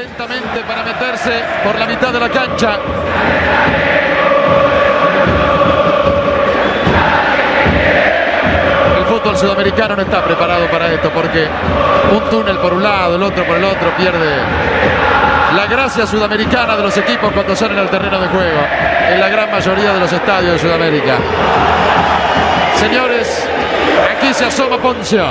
lentamente para meterse por la mitad de la cancha. El fútbol sudamericano no está preparado para esto, porque un túnel por un lado, el otro por el otro, pierde la gracia sudamericana de los equipos cuando salen al terreno de juego en la gran mayoría de los estadios de Sudamérica. Señores, aquí se asoma Poncio.